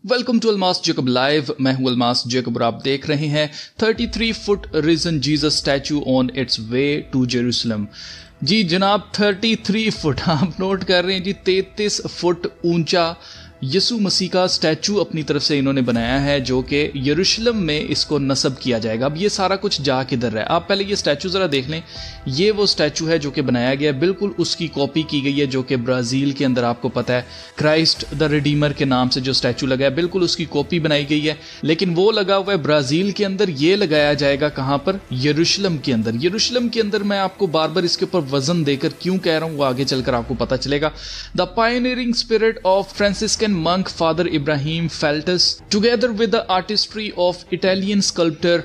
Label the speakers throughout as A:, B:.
A: Welcome to Almas Jacob live. मैं हूं Almas Jacob और आप देख रहे हैं 33 foot risen Jesus statue on its way to Jerusalem. जी जनाब, 33 फुट आप नोट कर रहे हैं जी, 33 फुट ऊंचा यसु मसीह का स्टैचू अपनी तरफ से इन्होंने बनाया है, जो कि यरूशलेम में इसको नस्ब किया जाएगा। अब ये सारा कुछ जा किधर है, आप पहले ये स्टैचू ज़रा देख लें। ये वो स्टैचू है जो कि बनाया गया, बिल्कुल उसकी कॉपी की गई है, जो कि ब्राज़ील के अंदर आपको पता है क्राइस्ट द रिडीमर के नाम से जो स्टैचू लगा है, बिल्कुल उसकी कॉपी बनाई गई है। लेकिन वो लगा हुआ है ब्राज़ील के अंदर, ये लगाया जाएगा कहाँ पर? यरूशलेम के अंदर। यरूशलेम के अंदर मैं आपको बार बार इसके ऊपर वजन देकर क्यों कह रहा हूँ, वो आगे चलकर आपको पता चलेगा। The pioneering spirit of Franciscan monk Father Ibrahim Feltus, together with the artistry of Italian sculptor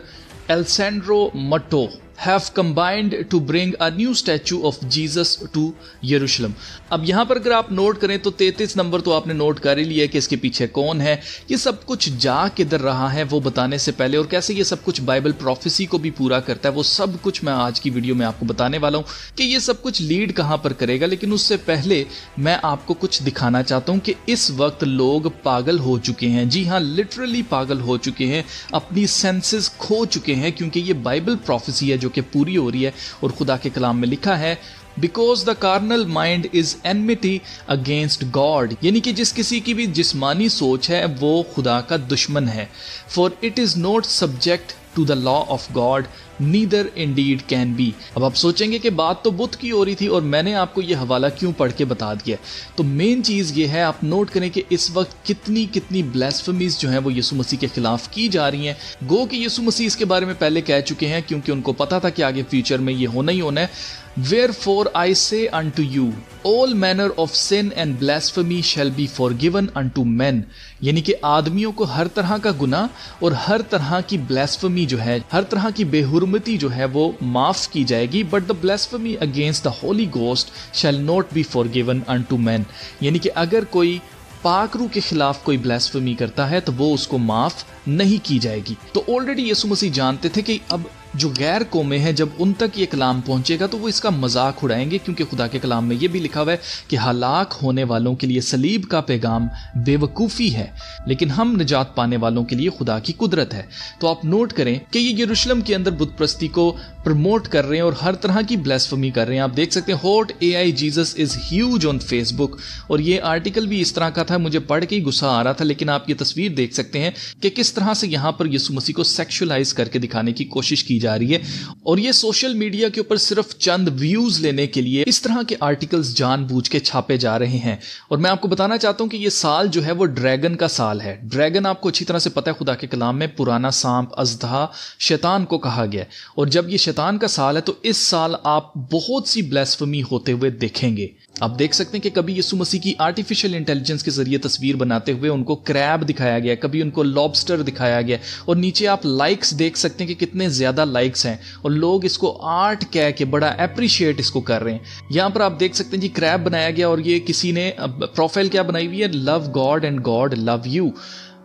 A: Alessandro Matto, have combined to bring a new statue of Jesus to Jerusalem। अब यहां पर अगर आप नोट करें तो 33 नंबर तो आपने note कर ही लिया कि इसके पीछे कौन है। ये सब कुछ जा किधर रहा है वो बताने से पहले, और कैसे ये सब कुछ बाइबल प्रोफेसी को भी पूरा करता है, वो सब कुछ मैं आज की वीडियो में आपको बताने वाला हूं कि ये सब कुछ लीड कहां पर करेगा। लेकिन उससे पहले मैं आपको कुछ दिखाना चाहता हूं कि इस वक्त लोग पागल हो चुके हैं। जी हाँ, लिटरली पागल हो चुके हैं, अपनी सेंसेस खो चुके हैं, क्योंकि ये बाइबल प्रोफेसी है जो कि पूरी हो रही है। और खुदा के कलाम में लिखा है, because the carnal mind is enmity against God, यानी कि जिस किसी की भी जिस्मानी सोच है वो खुदा का दुश्मन है। For it is not subject to the law of God, neither indeed can be. अब आप सोचेंगे कि बात तो बुत की हो रही थी और मैंने आपको ये हवाला क्यों पढ़ के बता दिया। तो मेन चीज़ ये है, आप नोट करें कि इस वक्त कितनी कितनी ब्लास्फेमीज जो हैं वो यीशु मसीह के खिलाफ की जा रही हैं। गो कि यीशु मसीह इसके बारे में पहले कह चुके हैं, क्योंकि उनको पता था कि आगे फ्यूचर में ये होना ही होना है। Wherefore I say unto you, all manner of sin and blasphemy shall be forgiven unto men, यानी कि आदमियों को हर तरह का गुनाह और हर तरह की ब्लास्फेमी जो है, हर तरह की बेहुरमती जो है वो माफ की जाएगी। But the blasphemy against the Holi ghost shall not be forgiven unto man, यानी कि अगर कोई पाक रूह के खिलाफ कोई ब्लास्फेमी करता है तो वो उसको माफ नहीं की जाएगी। तो ऑलरेडी यीशु मसीह जानते थे कि अब जो गैर कौमें हैं, जब उन तक ये कलाम पहुंचेगा तो वो इसका मजाक उड़ाएंगे, क्योंकि खुदा के कलाम में ये भी लिखा हुआ है कि हलाक होने वालों के लिए सलीब का पैगाम बेवकूफ़ी है, लेकिन हम निजात पाने वालों के लिए खुदा की कुदरत है। तो आप नोट करें कि ये यरूशलेम के अंदर बुत परस्ती को प्रमोट कर रहे हैं और हर तरह की ब्लास्फेमी कर रहे हैं। आप देख सकते हैं hot AI Jesus is huge on Facebook, और ये आर्टिकल भी इस तरह का था, मुझे पढ़ के ही गुस्सा आ रहा था। लेकिन आप ये तस्वीर देख सकते हैं कि किस तरह से यहाँ पर यीशु मसीह को सेक्सुअलाइज करके दिखाने की कोशिश की जा रही है, और ये सोशल मीडिया के ऊपर सिर्फ चंद व्यूज लेने के लिए इस तरह के आर्टिकल्स जानबूझ के छापे जा रहे हैं। और मैं आपको बताना चाहता हूं कि ये साल जो है वो ड्रैगन का साल है। ड्रैगन आपको अच्छी तरह से पता है, खुदा के कलाम में पुराना सांप, अज़दहा, शैतान को कहा गया है। और जब ये शैतान का साल है तो इस साल आप बहुत सी ब्लास्फेमी होते हुए देखेंगे। आप देख सकते हैं कि कभी यीशु मसीह की आर्टिफिशियल इंटेलिजेंस के जरिए तस्वीर बनाते हुए उनको क्रैब दिखाया गया, कभी उनको लॉबस्टर दिखाया गया, और नीचे आप लाइक्स देख सकते हैं कि कितने ज्यादा लाइक्स हैं, और लोग इसको आर्ट कह के बड़ा अप्रिशिएट इसको कर रहे हैं। यहां पर आप देख सकते हैं जी, क्रैब बनाया गया, और ये किसी ने प्रोफाइल क्या बनाई हुई है, love God and God love you,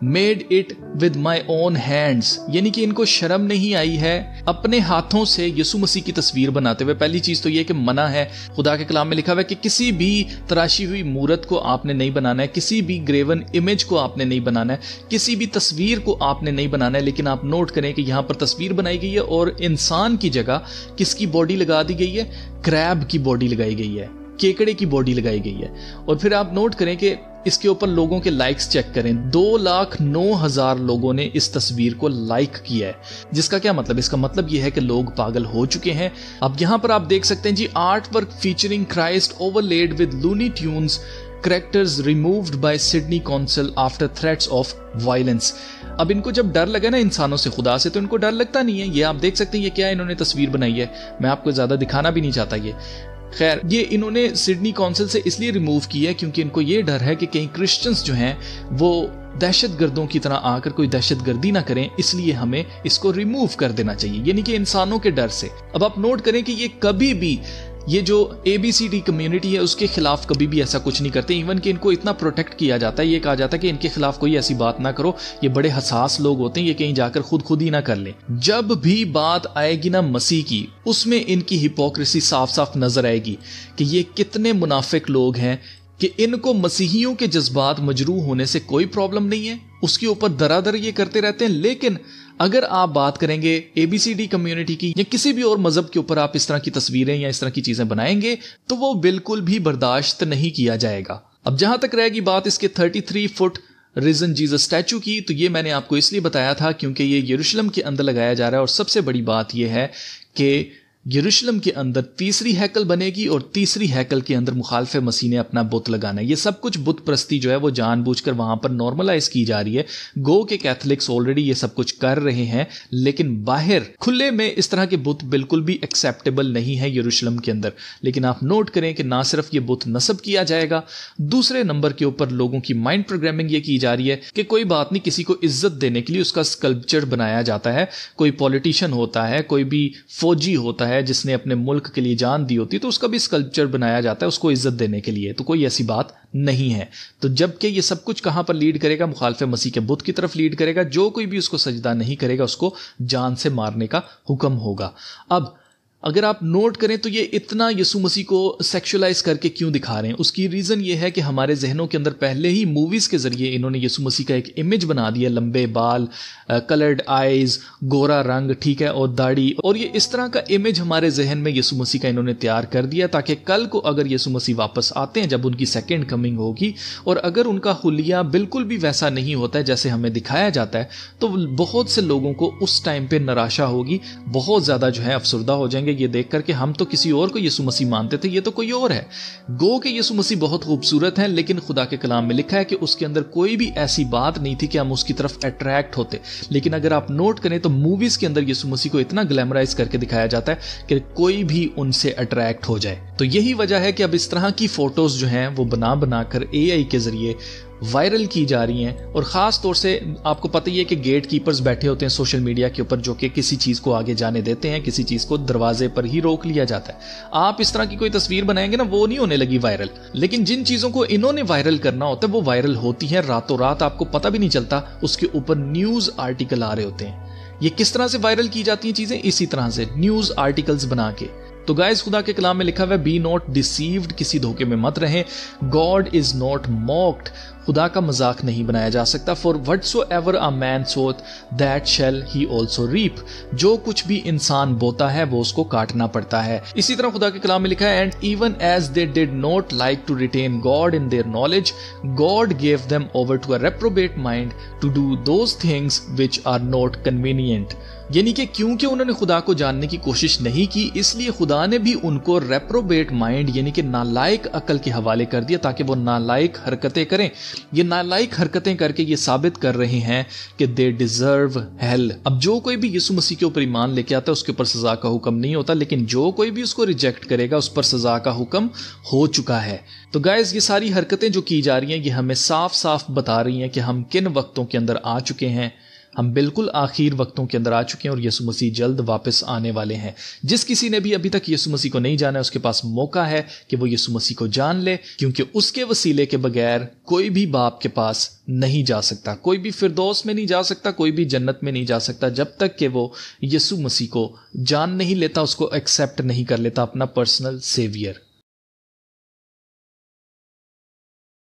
A: made it with my own hands, यानी कि इनको शर्म नहीं आई है अपने हाथों से यीशु मसीह की तस्वीर बनाते हुए। पहली चीज तो ये कि मना है, खुदा के कलाम में लिखा हुआ है कि किसी भी तराशी हुई मूरत को आपने नहीं बनाना है, किसी भी ग्रेवन इमेज को आपने नहीं बनाना है, किसी भी तस्वीर को आपने नहीं बनाना है। लेकिन आप नोट करें कि यहाँ पर तस्वीर बनाई गई है और इंसान की जगह किसकी बॉडी लगा दी गई है? क्रैब की बॉडी लगाई गई है, केकड़े की बॉडी लगाई गई है। और फिर आप नोट करें कि इसके ऊपर लोगों के लाइक्स चेक करें, 2,09,000 लोगों ने इस तस्वीर को लाइक किया है। जिसका क्या मतलब? इसका मतलब यह है कि लोग पागल हो चुके हैं। अब यहां पर आप देख सकते हैं जी, art work featuring Christ overlaid with Looney Tunes, characters removed by Sydney council after threats of violence. अब इनको जब डर लगे ना इंसानों से, खुदा से, तो इनको डर लगता नहीं है। ये आप देख सकते हैं ये क्या इन्होंने तस्वीर बनाई है, मैं आपको ज्यादा दिखाना भी नहीं चाहता। ये खैर, ये इन्होंने सिडनी काउंसिल से इसलिए रिमूव की है क्योंकि इनको ये डर है कि कहीं क्रिश्चियंस जो हैं वो दहशतगर्दों की तरह आकर कोई दहशतगर्दी ना करें, इसलिए हमें इसको रिमूव कर देना चाहिए, यानी कि इंसानों के डर से। अब आप नोट करें कि ये कभी भी, ये जो ABCD कम्युनिटी है उसके खिलाफ कभी भी ऐसा कुछ नहीं करते। इवन कि इनको इतना प्रोटेक्ट किया जाता है, ये कहा जाता है कि इनके खिलाफ कोई ऐसी बात ना करो, ये बड़े हसास लोग होते हैं, ये कहीं जाकर खुद ही ना कर लें। जब भी बात आएगी ना मसीह की, उसमें इनकी हिपोक्रेसी साफ साफ नजर आएगी कि ये कितने मुनाफिक लोग हैं कि इनको मसीहियों के जज्बात मजरूह होने से कोई प्रॉब्लम नहीं है, उसके ऊपर दरादर ये करते रहते हैं। लेकिन अगर आप बात करेंगे ABCD कम्युनिटी की या किसी भी और मजहब के ऊपर आप इस तरह की तस्वीरें या इस तरह की चीजें बनाएंगे तो वो बिल्कुल भी बर्दाश्त नहीं किया जाएगा। अब जहां तक रहेगी बात इसके 33 फुट रिजन जीसस स्टैचू की, तो ये मैंने आपको इसलिए बताया था क्योंकि ये यरूशलेम के अंदर लगाया जा रहा है और सबसे बड़ी बात यह है कि यरूशलेम के अंदर तीसरी हैकल बनेगी और तीसरी हैकल के अंदर मुखालिफ मसीह ने अपना बुत लगाना है। ये सब कुछ बुत प्रस्ती जो है वो जानबूझकर वहां पर नॉर्मलाइज की जा रही है। गो के कैथलिक्स ऑलरेडी ये सब कुछ कर रहे हैं, लेकिन बाहर खुले में इस तरह के बुत बिल्कुल भी एक्सेप्टेबल नहीं है यरूशलेम के अंदर। लेकिन आप नोट करें कि ना सिर्फ ये बुत नस्ब किया जाएगा, दूसरे नंबर के ऊपर लोगों की माइंड प्रोग्रामिंग ये की जा रही है कि कोई बात नहीं, किसी को इज्जत देने के लिए उसका स्कल्पचर बनाया जाता है। कोई पॉलिटिशियन होता है, कोई भी फौजी होता है जिसने अपने मुल्क के लिए जान दी होती, तो उसका भी स्कल्पचर बनाया जाता है उसको इज्जत देने के लिए। तो कोई ऐसी बात नहीं है। तो जबकि ये सब कुछ कहां पर लीड करेगा? मुखालिफ मसीह के बुत की तरफ लीड करेगा। जो कोई भी उसको सजदा नहीं करेगा उसको जान से मारने का हुक्म होगा। अब अगर आप नोट करें तो ये इतना यीशु मसीह को सेक्सुअलाइज करके क्यों दिखा रहे हैं? उसकी रीज़न ये है कि हमारे जहनों के अंदर पहले ही मूवीज़ के ज़रिए इन्होंने यीशु मसीह का एक इमेज बना दिया, लंबे बाल, कलर्ड आइज़, गोरा रंग, ठीक है, और दाढ़ी, और ये इस तरह का इमेज हमारे जहन में यीशु मसीह का इन्होंने तैयार कर दिया ताकि कल को अगर यीशु मसीह वापस आते हैं, जब उनकी सेकेंड कमिंग होगी, और अगर उनका हुलिया बिल्कुल भी वैसा नहीं होता है जैसे हमें दिखाया जाता है, तो बहुत से लोगों को उस टाइम पर निराशा होगी, बहुत ज़्यादा जो है अफसरदा हो जाएंगे ये देख करके हम तो किसी और को यीशु मसीह मानते थे, ये तो कोई और है। गो के यीशु मसीह बहुत खूबसूरत हैं, लेकिन खुदा के कलाम में लिखा है कि उसके अंदर कोई भी ऐसी बात नहीं थी कि हम उसकी तरफ अट्रैक्ट होते। लेकिन अगर आप नोट करें तो मूवीज के अंदर यीशु मसीह को इतना ग्लैमराइज करके दिखाया जाता है कि कोई भी उनसे अट्रैक्ट हो जाए। तो यही वजह है कि अब इस तरह की फोटोज जो हैं वो बना बनाकर AI के जरिए वायरल की जा रही हैं। और ख़ास तौर से आपको पता ही है कि गेट कीपर्स बैठे होते हैं सोशल मीडिया के ऊपर, जो कि किसी चीज़ को आगे जाने देते हैं, किसी चीज़ को दरवाजे पर ही रोक लिया जाता है। आप इस तरह की कोई तस्वीर बनाएंगे ना, वो नहीं होने लगी वायरल, लेकिन जिन चीज़ों को इन्होंने वायरल करना होता है वो वायरल होती हैं रातों रात, आपको पता भी नहीं चलता, उसके ऊपर न्यूज़ आर्टिकल आ रहे होते हैं। ये किस तरह से वायरल की जाती हैं चीज़ें? इसी तरह से न्यूज़ आर्टिकल्स बना के। तो गाइस, खुदा के कलाम में लिखा हुआ है, बी नॉट डिसीव्ड, किसी धोखे में मत रहें। गॉड इज नॉट मॉक्ड, खुदा का मजाक नहीं बनाया जा सकता। For whatsoever a man soweth that shall he also reap, जो कुछ भी इंसान बोता है वो उसको काटना पड़ता है। इसी तरह खुदा के कलाम में लिखा है, and even as they did not like to retain God in their knowledge, God gave them over to a reprobate mind to do those things which are not convenient. यानी कि क्योंकि उन्होंने खुदा को जानने की कोशिश नहीं की, इसलिए खुदा ने भी उनको रेप्रोबेट माइंड यानी कि नालायक अकल के हवाले कर दिया ताकि वो नालायक हरकतें करें। ये नालायक हरकतें करके ये साबित कर रहे हैं कि दे डिजर्व हेल। अब जो कोई भी यीशु मसीह के ऊपर ईमान लेके आता है उसके ऊपर सजा का हुक्म नहीं होता, लेकिन जो कोई भी उसको रिजेक्ट करेगा उस पर सजा का हुक्म हो चुका है। तो गाइज, ये सारी हरकतें जो की जा रही हैं ये हमें साफ साफ बता रही हैं कि हम किन वक्तों के अंदर आ चुके हैं। हम बिल्कुल आखिर वक्तों के अंदर आ चुके हैं और यीशु मसीह जल्द वापस आने वाले हैं। जिस किसी ने भी अभी तक यीशु मसीह को नहीं जाना है उसके पास मौका है कि वो यीशु मसीह को जान ले, क्योंकि उसके वसीले के बगैर कोई भी बाप के पास नहीं जा सकता, कोई भी फिरदौस में नहीं जा सकता, कोई भी जन्नत में नहीं जा सकता जब तक कि वो यीशु मसीह को जान नहीं लेता, उसको एक्सेप्ट नहीं कर लेता अपना पर्सनल सेवियर।